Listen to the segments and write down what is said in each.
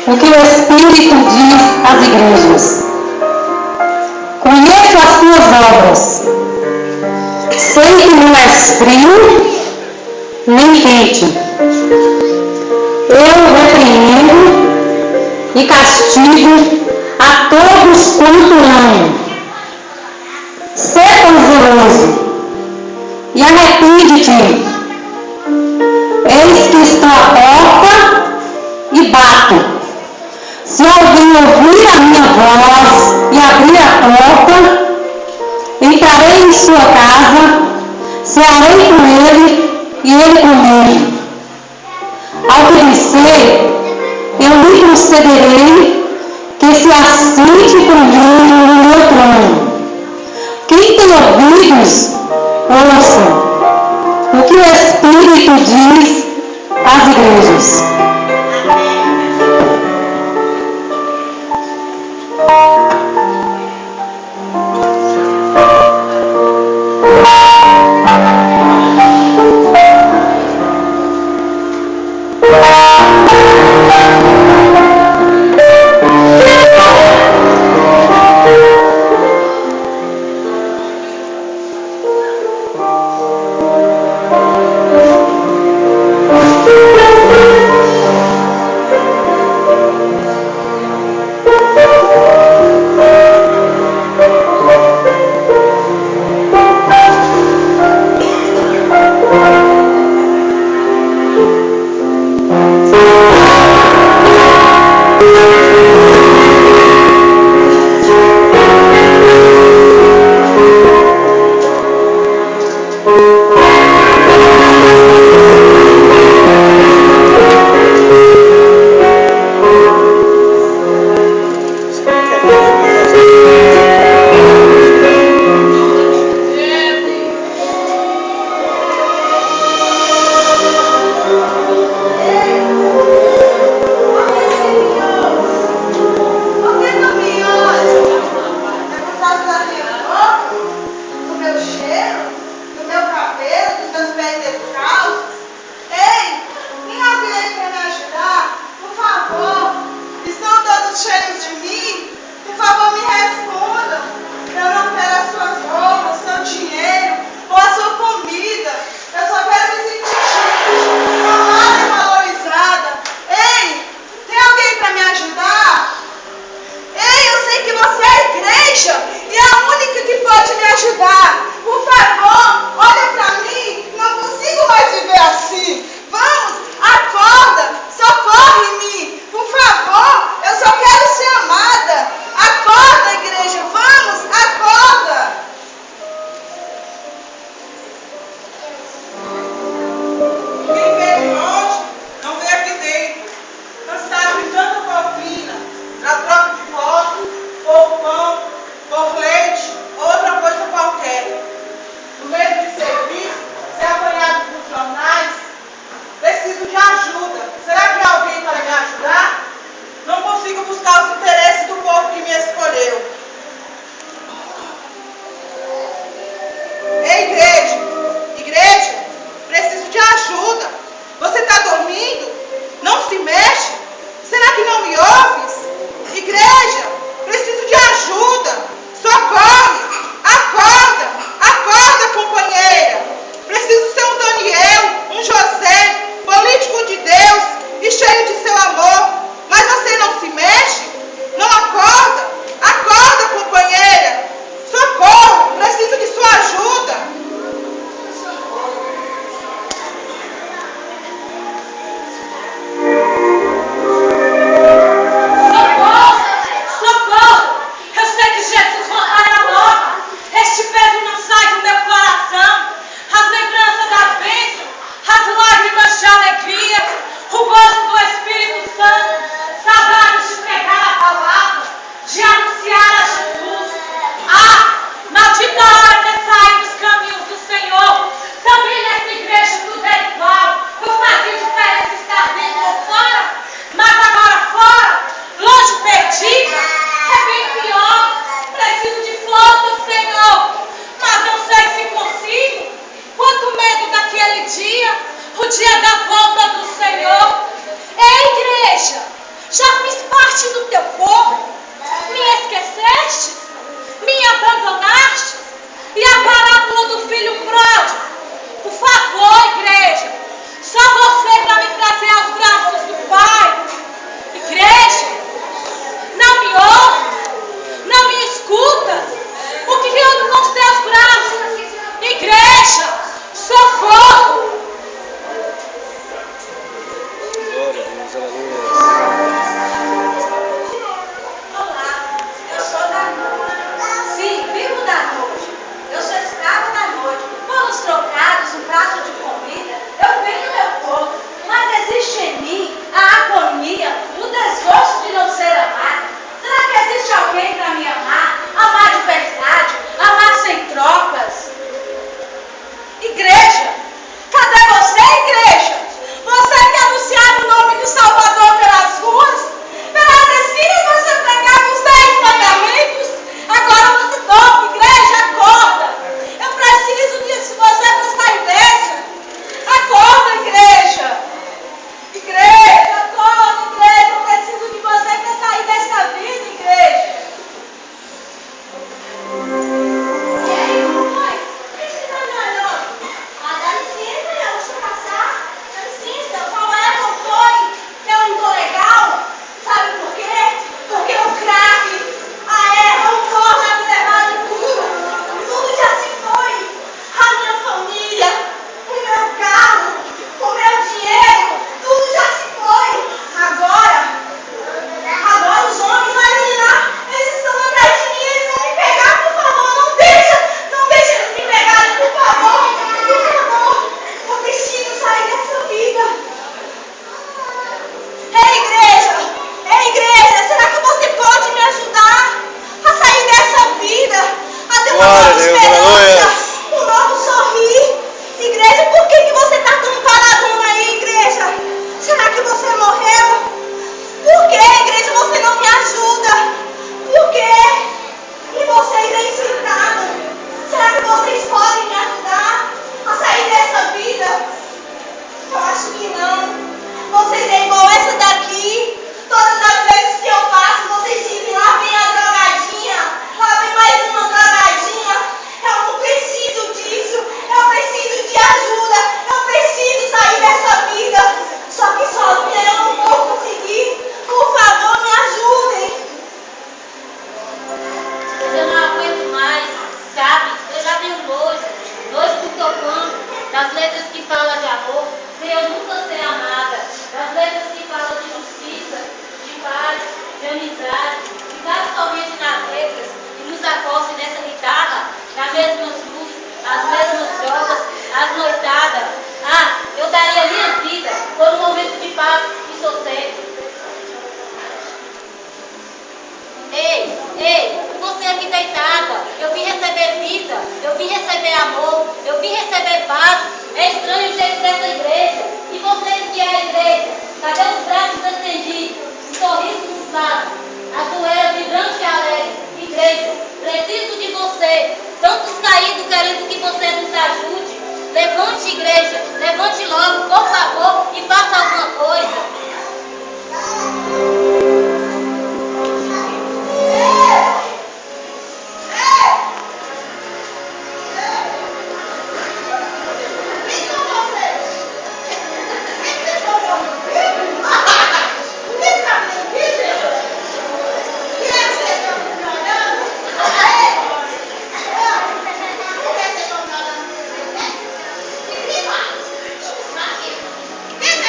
o que o Espírito diz às igrejas. Conheço as tuas obras. Sei que não és frio nem quente. Eu repreendo e castigo a todos quanto amo. Sê zeloso e arrepende-te. Eis que estou à porta e bato. Se alguém ouvir a minha voz e abrir a porta, entrarei em sua casa, cearei com ele e ele comigo. Ao que disser, eu lhe concederei que se assente comigo no meu trono. Quem tem ouvidos, ouça o que o Espírito diz às igrejas. dia da volta do Senhor. Ei, igreja, já fiz mais um prato de comida, eu venho meu corpo, mas existe em mim a agonia, o desgosto de não ser amada. Será que existe alguém para me amar? Amar de verdade, amar sem trocas? Igreja, cadê você, igreja? Você que anunciava o nome do Salvador pelas ruas, pelas esquinas você pregava os 10 mandamentos, agora você dorme, igreja, acorda. Eu preciso de você para esta igreja. Acorda, igreja. Igreja, acorda, igreja. Eu preciso de você para sair desta vida, igreja. E aí, como foi? Por que você está me olhando? Ah, dá licença, eu deixa eu passar. Dá licença, qual é, qual foi? Eu não tô legal? Sabe por quê? Porque o crack, rancor já me levaram em tudo. Tudo já se foi. A minha família, o meu carro, o meu dinheiro, tudo já se foi. Agora os homens ali lá, eles estão atrás de mim, eles vão me pegar, por favor, não deixa eles me pegarem, por favor, eu preciso sair dessa vida. Ei igreja, será que você pode me ajudar a sair dessa vida, a ter uma nova esperança, um novo sorrir? Igreja, por que você está tão paradona aí, igreja? Será que você morreu? Por que, igreja, você não me ajuda? Por quê? E vocês aí sentados, será que vocês podem me ajudar a sair dessa vida? Eu acho que não. Vocês é igual essa daqui. Todas as vezes que eu passo, vocês dizem, lá vem a drogadinha, lá vem mais uma drogadinha. Eu não preciso disso, eu preciso de ajuda, eu preciso sair dessa vida. Só que sozinha eu não vou conseguir. Por favor, me ajudem. Eu não aguento mais, sabe? Eu já tenho nojo do tocando, das letras que falam de amor, de eu nunca ser amada, das letras que falam de justiça, de paz, de amizade, ficar somente nas letras e nos acostem nessa guitarra, nas mesmas luzes, as mesmas drogas, as noitadas. Ah, eu daria minha vida por um momento de paz e sossego. Ei, você aqui deitada, eu vim receber vida, eu vim receber amor, eu vim receber paz. É estranho o jeito dessa igreja. E vocês que é a igreja, cadê os braços estendidos, o sorriso nos lábios, a zoeira vibrante e alegre? Igreja, preciso de você, tantos caídos querendo que você nos ajude. Levante, igreja, levante logo, por favor, e faça alguma coisa. Quem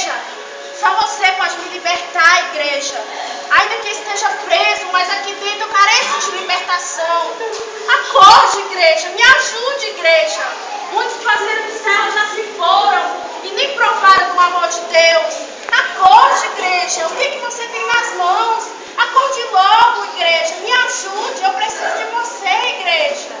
igreja. Só você pode me libertar, igreja. Ainda que esteja preso, mas aqui dentro eu careço de libertação. Acorde, igreja. Me ajude, igreja. Muitos parceiros do céu já se foram e nem provaram do amor de Deus. Acorde, igreja. O que você tem nas mãos? Acorde logo, igreja. Me ajude. Eu preciso de você, igreja.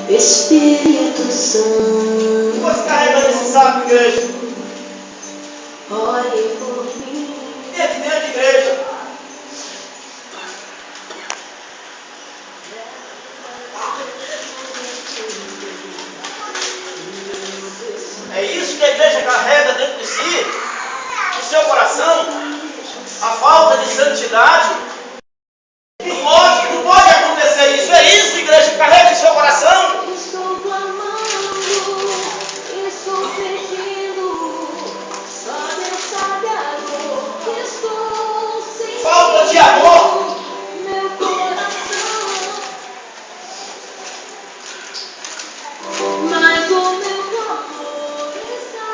Espírito Santo, Você carrega esse saco, igreja. ore por mim. E aqui dentro da igreja. É isso que a igreja carrega dentro de si, no seu coração, a falta de santidade. Não pode acontecer isso. É isso, igreja, que carrega em seu coração. Estou clamando, estou pedindo, só Deus sabe a dor. Estou sem Falta de amor. meu coração, mas o meu clamor está.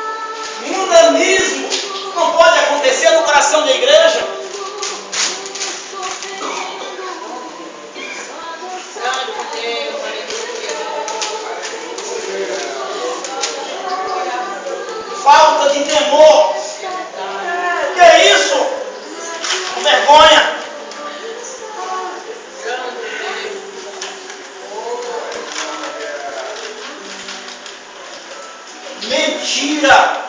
Mundanismo não pode acontecer no coração da igreja. Falta de temor. Que é isso? Vergonha. Mentira.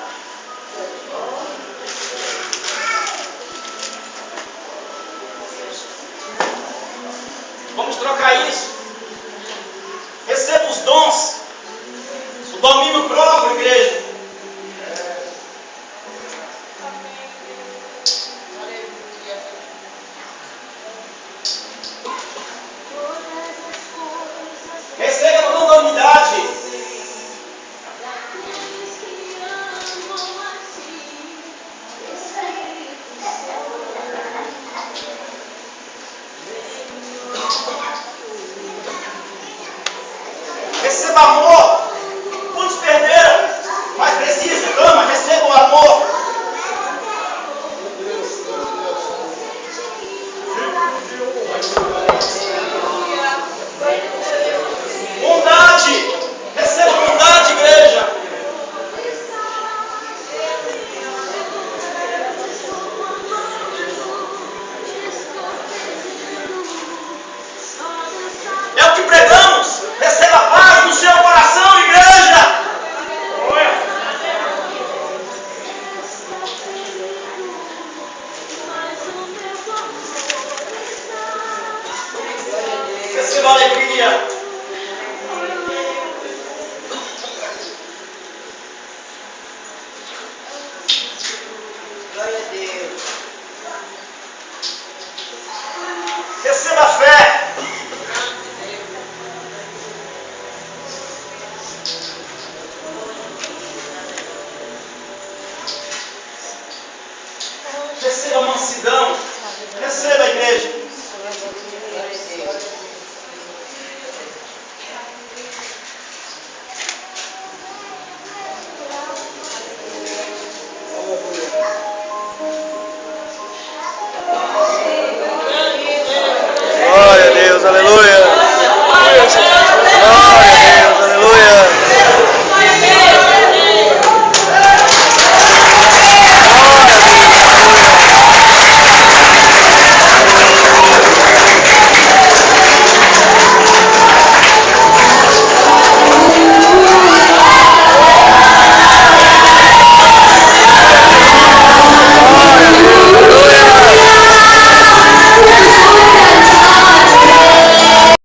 Vamos trocar isso. Receba os dons. O domínio próprio, igreja. Receba a unidade. Receba amor. Muitos perderam, mas precisa, clama, receba o amor. Bondade. Receba bondade, igreja. É o que pregamos. Receba paz no seu coração, igreja. Receba alegria. Glória a Deus. Receba fé. Receba mansidão. Receba a igreja.